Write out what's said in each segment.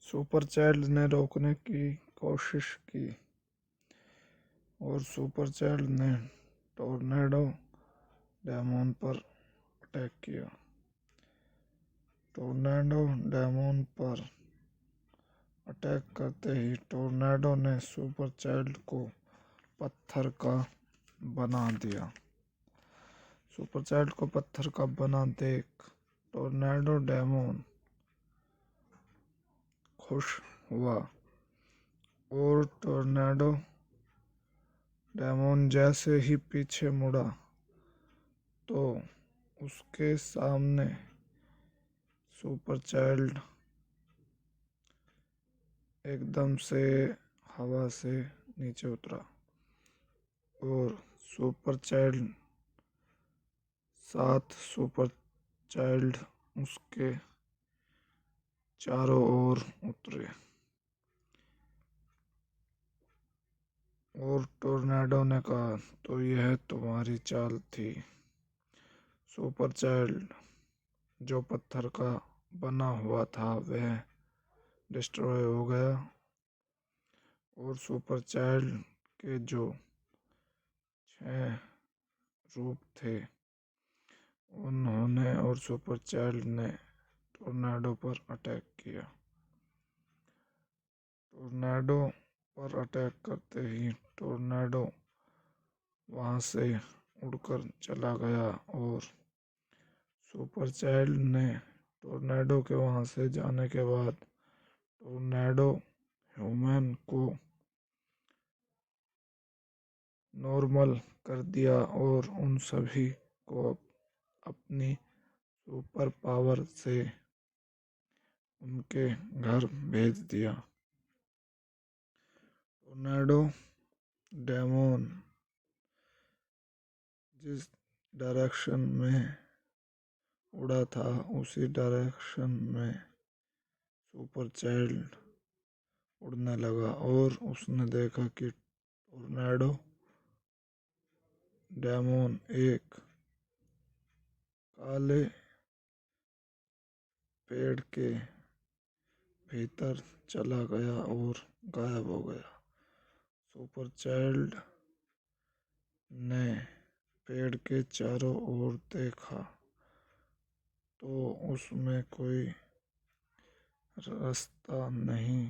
Super child ने रोकने की कोशिश की और सुपर चाइल्ड ने टोर्नेडो डेमोन पर अटैक किया। टोर्नेडो डेमोन पर अटैक करते ही टोर्नेडो ने सुपर चाइल्ड को पत्थर का बना दिया। सुपर चाइल्ड को पत्थर का बना देख टोर्नेडो डेमोन खुश हुआ और टोर्नेडो डेमोन जैसे ही पीछे मुड़ा तो उसके सामने सुपर चाइल्ड एकदम से हवा से नीचे उतरा और सुपर चाइल्ड 7 सुपर चाइल्ड उसके चारों ओर उतरे और टोर्नेडो ने कहा, तो यह तुम्हारी चाल थी। सुपर चाइल्ड जो पत्थर का बना हुआ था वह डिस्ट्रॉय हो गया और सुपर चाइल्ड के जो 6 रूप थे उन्होंने और सुपर चाइल्ड ने टोर्नेडो पर अटैक किया। टोर्नेडो पर अटैक करते ही टोर्नेडो वहां से उड़कर चला गया और सुपर चाइल्ड ने टोर्नेडो के वहां से जाने के बाद टोर्नेडो ह्यूमन को नॉर्मल कर दिया और उन सभी को अपनी सुपर पावर से उनके घर भेज दिया। टोर्नेडो डेमोन जिस डायरेक्शन में उड़ा था उसी डायरेक्शन में सुपर चाइल्ड उड़ने लगा और उसने देखा कि टोर्नेडो डेमोन एक काले पेड़ के भीतर चला गया और गायब हो गया। सुपर चाइल्ड ने पेड़ के चारों ओर देखा तो उसमें कोई रास्ता नहीं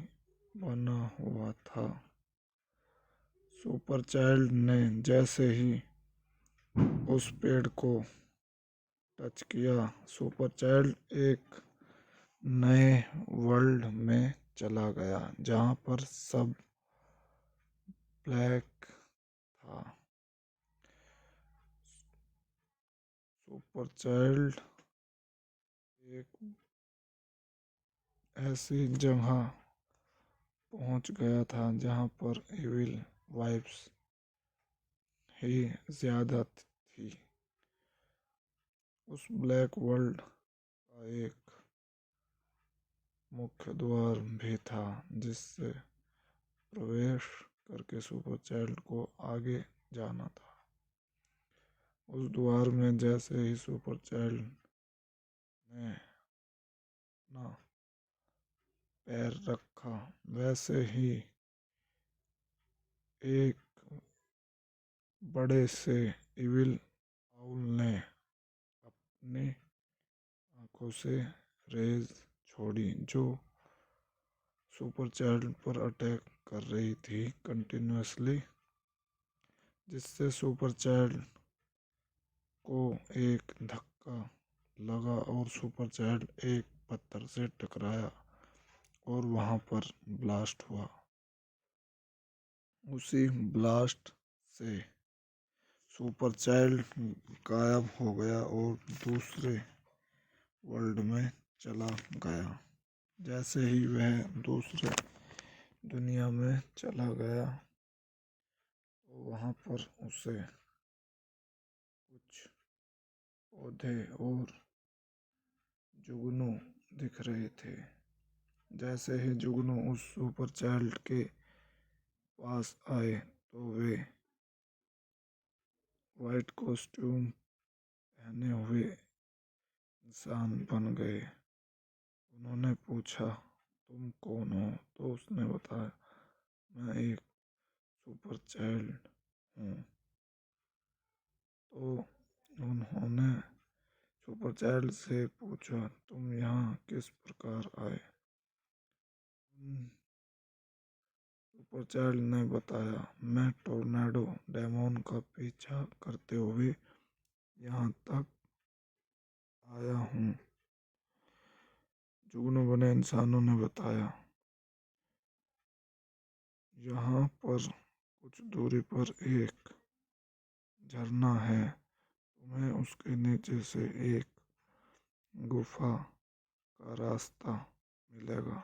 बना हुआ था। सुपर चाइल्ड ने जैसे ही उस पेड़ को टच किया सुपर चाइल्ड एक नए वर्ल्ड में चला गया जहाँ पर सब ब्लैक था। सुपर चाइल्ड एक ऐसी जगह पहुंच गया था जहाँ पर इविल वाइब्स ही ज़्यादा थी। उस ब्लैक वर्ल्ड का एक मुख्य द्वार भी था जिससे प्रवेश करके सुपर चाइल्ड को आगे जाना था। उस द्वार में जैसे ही सुपर चाइल्ड ने अपना पैर रखा वैसे ही एक बड़े से इविल आउल ने अपनी आंखों से रेज छोड़ी जो सुपर चाइल्ड पर अटैक कर रही थी कंटिन्यूअसली, जिससे सुपर चाइल्ड को एक धक्का लगा और सुपर चाइल्ड एक पत्थर से टकराया और वहां पर ब्लास्ट हुआ। उसी ब्लास्ट से सुपर चाइल्ड गायब हो गया और दूसरे वर्ल्ड में चला गया। जैसे ही वह दूसरे दुनिया में चला गया तो वहाँ पर उसे कुछ पौधे और जुगनू दिख रहे थे। जैसे ही जुगनू उस सुपर चाइल्ड के पास आए तो वे वाइट कॉस्ट्यूम पहने हुए इंसान बन गए। उन्होंने पूछा, तुम कौन हो? तो उसने बताया, मैं एक सुपर चाइल्ड हूँ। तो उन्होंने सुपर चाइल्ड से पूछा, तुम यहाँ किस प्रकार आए? सुपर चाइल्ड ने बताया, मैं टोर्नेडो डेमोन का पीछा करते हुए यहाँ तक आया हूँ। जुगनू बने इंसानों ने बताया, यहाँ पर कुछ दूरी पर एक झरना है, तुम्हें उसके नीचे से एक गुफा का रास्ता मिलेगा।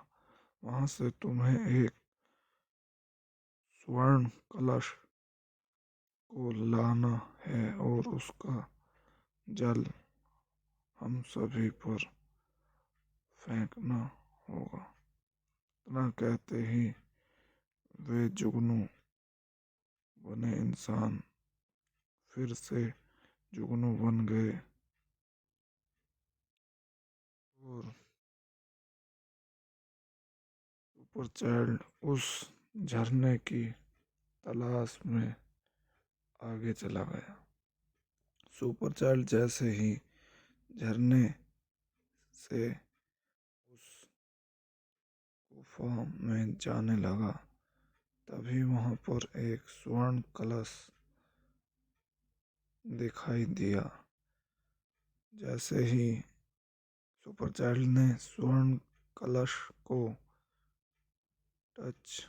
वहां से तुम्हें एक स्वर्ण कलश को लाना है और उसका जल हम सभी पर फेंकना होगा। इतना कहते ही वे जुगनू बने इंसान फिर से जुगनू बन गए और सुपर चाइल्ड उस झरने की तलाश में आगे चला गया। सुपर चाइल्ड जैसे ही झरने से उस गुफा में जाने लगा, तभी वहां पर एक स्वर्ण कलश दिखाई दिया। जैसे ही सुपर चाइल्ड ने स्वर्ण कलश को टच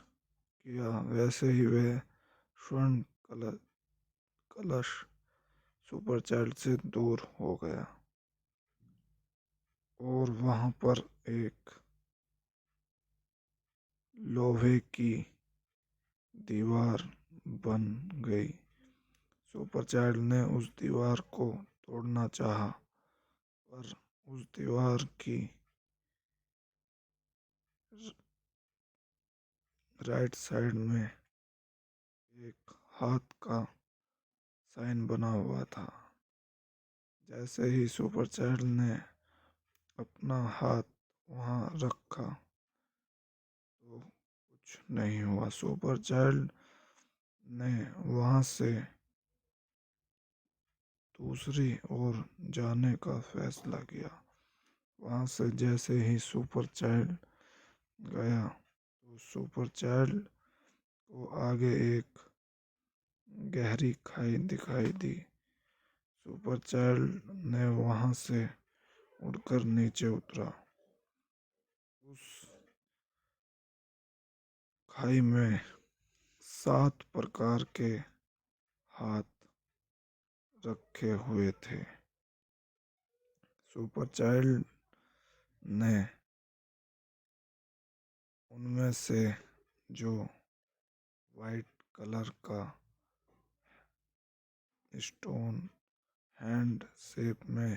किया, वैसे ही वह स्वर्ण कलश सुपर चाइल्ड से दूर हो गया और वहां पर एक लोहे की दीवार बन गई। सुपर चाइल्ड ने उस दीवार को तोड़ना चाहा, पर उस दीवार की राइट साइड में एक हाथ का साइन बना हुआ था। जैसे ही सुपर चाइल्ड ने अपना हाथ वहां रखा तो कुछ नहीं हुआ। सुपर चाइल्ड ने वहां से दूसरी ओर जाने का फैसला किया। वहां से जैसे ही सुपर चाइल्ड गया तो सुपर चाइल्ड को आगे एक गहरी खाई दिखाई दी। सुपर चाइल्ड ने वहां से उड़कर नीचे उतरा। उस खाई में 7 प्रकार के हाथ रखे हुए थे। सुपर चाइल्ड ने उनमें से जो वाइट कलर का स्टोन हैंड शेप में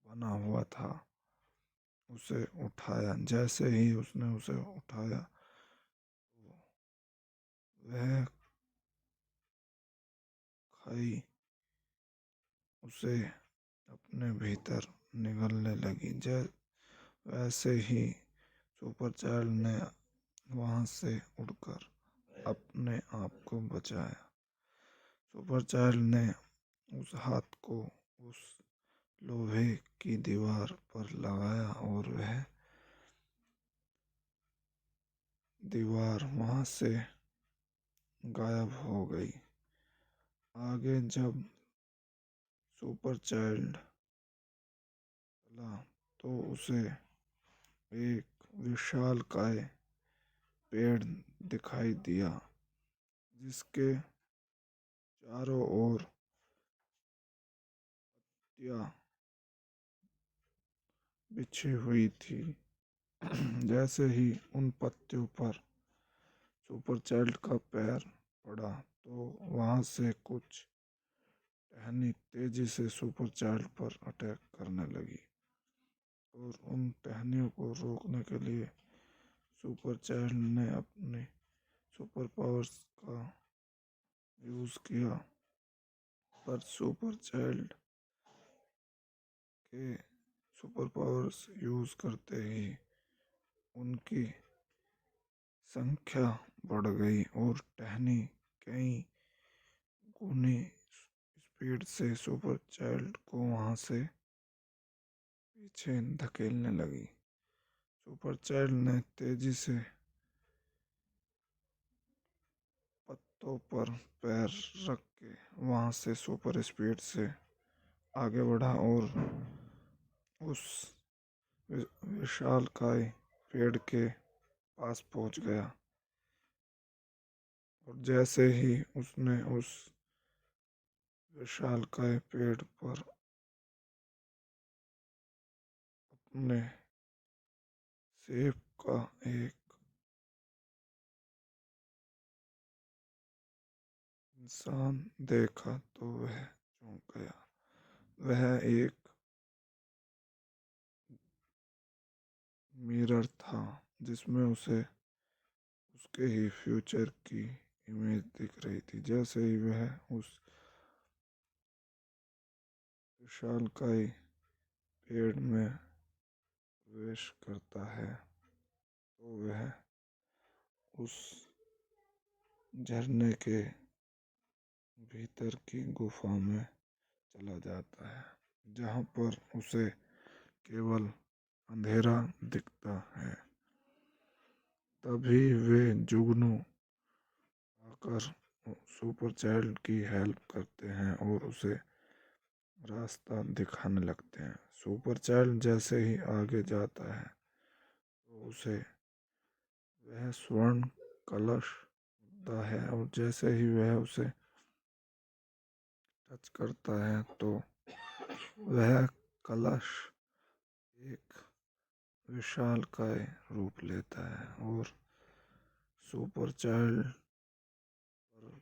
बना हुआ था, उसे उठाया। जैसे ही उसने उसे उठाया तो वह खाई उसे अपने भीतर निगलने लगी। वैसे ही सुपर चाइल्ड ने वहां से उड़कर अपने आप को बचाया। सुपर चाइल्ड ने उस हाथ को उस लोहे की दीवार पर लगाया और वह दीवार वहां से गायब हो गई। आगे जब सुपर चाइल्ड चला तो उसे एक विशालकाय पेड़ दिखाई दिया, जिसके चारों ओर पत्तियां बिछी हुई थी। जैसे ही उन पत्तियों पर सुपर चाइल्ड का पैर पड़ा तो वहां से कुछ टहनी तेजी से सुपर चाइल्ड पर अटैक करने लगी और उन टहनियों को रोकने के लिए सुपर चाइल्ड ने अपने सुपर पावर्स का यूज किया। पर सुपर चाइल्ड के सुपर पावर्स यूज करते ही उनकी संख्या बढ़ गई और टहनी कई गुनी स्पीड से सुपर चाइल्ड को वहां से पीछे धकेलने लगी। सुपर चाइल्ड ने तेजी से पत्तों पर पैर रख के वहां से सुपर स्पीड से आगे बढ़ा और उस विशालकाय पेड़ के पास पहुंच गया। और जैसे ही उसने उस विशालकाय पेड़ पर अपने सेब का एक इंसान देखा तो वह चौंक गया। वह एक मिरर था जिसमें उसे उसके ही फ्यूचर की इमेज दिख रही थी। जैसे ही वह उस विशालकाय पेड़ में प्रवेश करता है तो वह उस झरने के भीतर की गुफा में चला जाता है, जहाँ पर उसे केवल अंधेरा दिखता है। तभी वे जुगनू आकर सुपर चाइल्ड की हेल्प करते हैं और उसे रास्ता दिखाने लगते हैं। सुपर चाइल्ड जैसे ही आगे जाता है तो उसे वह स्वर्ण कलश होता है और जैसे ही वह उसे टच करता है तो वह कलश एक विशालकाय रूप लेता है और सुपर चाइल्ड पर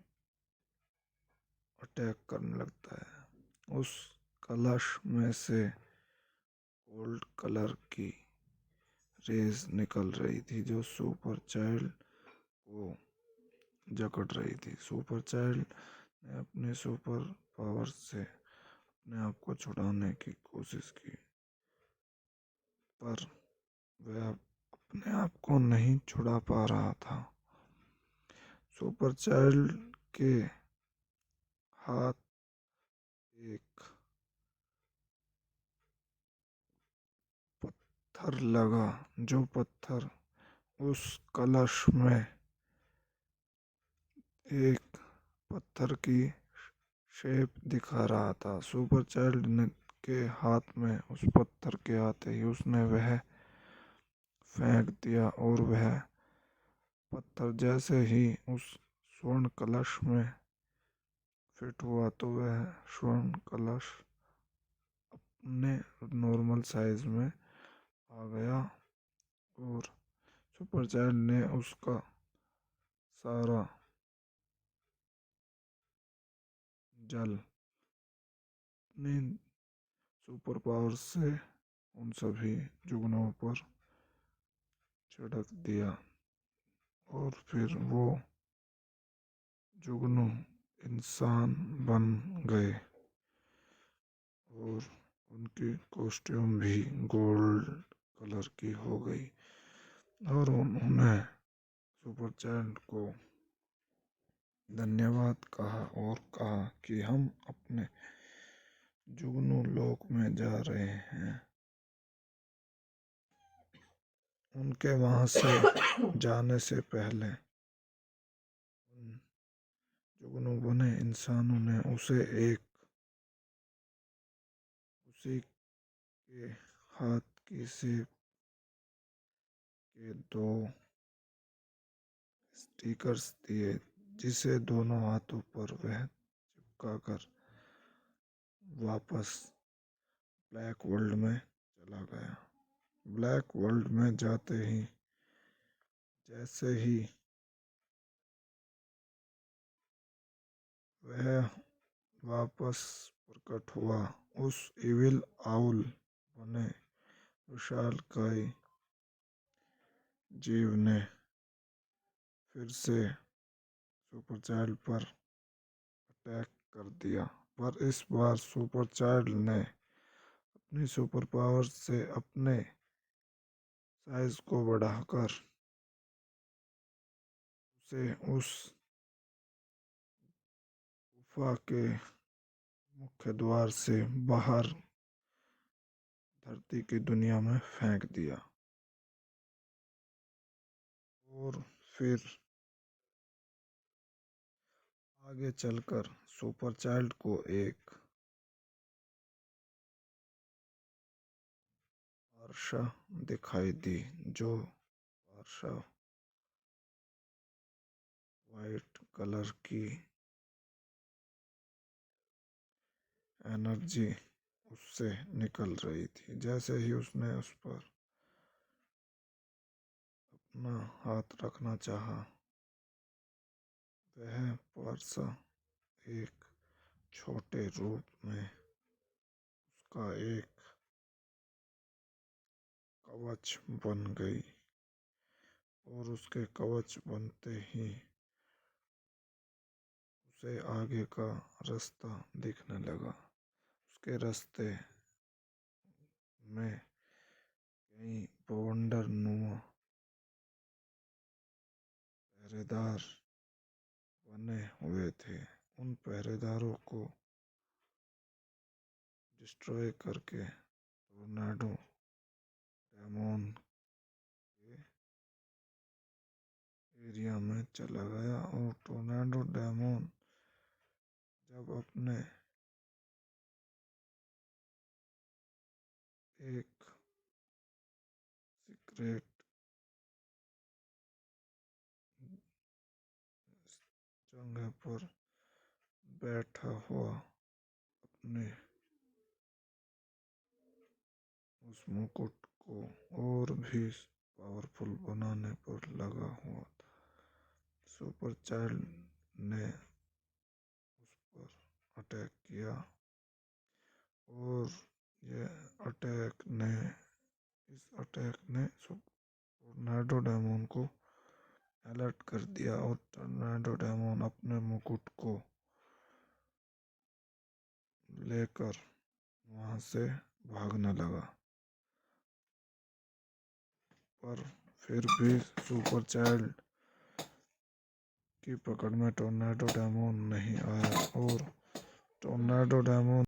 अटैक करने लगता है। उस कलश में से गोल्ड कलर की रेज निकल रही थी जो सुपर चाइल्ड को जकड़ रही थी। सुपर चाइल्ड ने अपने सुपर पावर से अपने आप को छुड़ाने की कोशिश की, पर वह अपने आप को नहीं छुड़ा पा रहा था। सुपर चाइल्ड के हाथ एक पत्थर लगा, जो पत्थर उस कलश में एक पत्थर की शेप दिखा रहा था। सुपर चाइल्ड ने के हाथ में उस पत्थर के आते ही उसने वह फेंक दिया और वह पत्थर जैसे ही उस स्वर्ण कलश में फिट हुआ तो वह स्वर्ण कलश अपने नॉर्मल साइज में आ गया और सुपर चाइल्ड ने उसका सारा जल अपने सुपर पावर से उन सभी जुगनुओं पर छिड़क दिया और फिर वो जुगनू इंसान बन गए और उनकी कॉस्ट्यूम भी गोल्ड कलर की हो गई और उन्होंने सुपर चाइल्ड को धन्यवाद कहा और कहा कि हम अपने जुगनू लोक में जा रहे हैं। उनके वहां से जाने से पहले उन जुगनू बने इंसानों ने उसी के हाथ की शेप के दो स्टिकर्स दिए, जिसे दोनों हाथों पर वह चिपका कर वापस ब्लैक वर्ल्ड में चला गया। ब्लैक वर्ल्ड में जाते ही जैसे ही वह वापस प्रकट हुआ, उस इविल आउल बने विशालकाय जीव ने फिर से सुपर चाइल्ड पर अटैक कर दिया। पर इस बार सुपर चाइल्ड ने अपनी सुपर पावर से अपने साइज को बढ़ाकर उसे उस गुफा के मुख्य द्वार से बाहर धरती की दुनिया में फेंक दिया। और फिर आगे चलकर सुपर चाइल्ड को एक वर्षा दिखाई दी, जो वर्षा वाइट कलर की एनर्जी उससे निकल रही थी। जैसे ही उसने उस पर अपना हाथ रखना चाहा, वह वर्षा एक छोटे रूप में उसका एक कवच बन गई। और उसके कवच बनते ही उसे आगे का रास्ता दिखने लगा। उसके रास्ते में कई बवंडरनुमा पहरेदार बने हुए थे। उन पहरेदारों को डिस्ट्रॉय करके टोर्नाडो डेमोन के एरिया में चला गया। और टोर्नाडो डेमोन जब अपने एक सीक्रेट जगह पर बैठा हुआ अपने उस मुकुट को और भी पावरफुल बनाने पर लगा हुआ था। सुपर चाइल्ड ने उस पर अटैक किया और इस अटैक ने टोर्नाडो डेमोन को अलर्ट कर दिया। और टोर्नाडो डेमोन अपने मुकुट को लेकर वहां से भागने लगा, पर फिर भी सुपर चाइल्ड की पकड़ में टोर्नाडो डेमोन नहीं आया। और टोर्नाडो डेमोन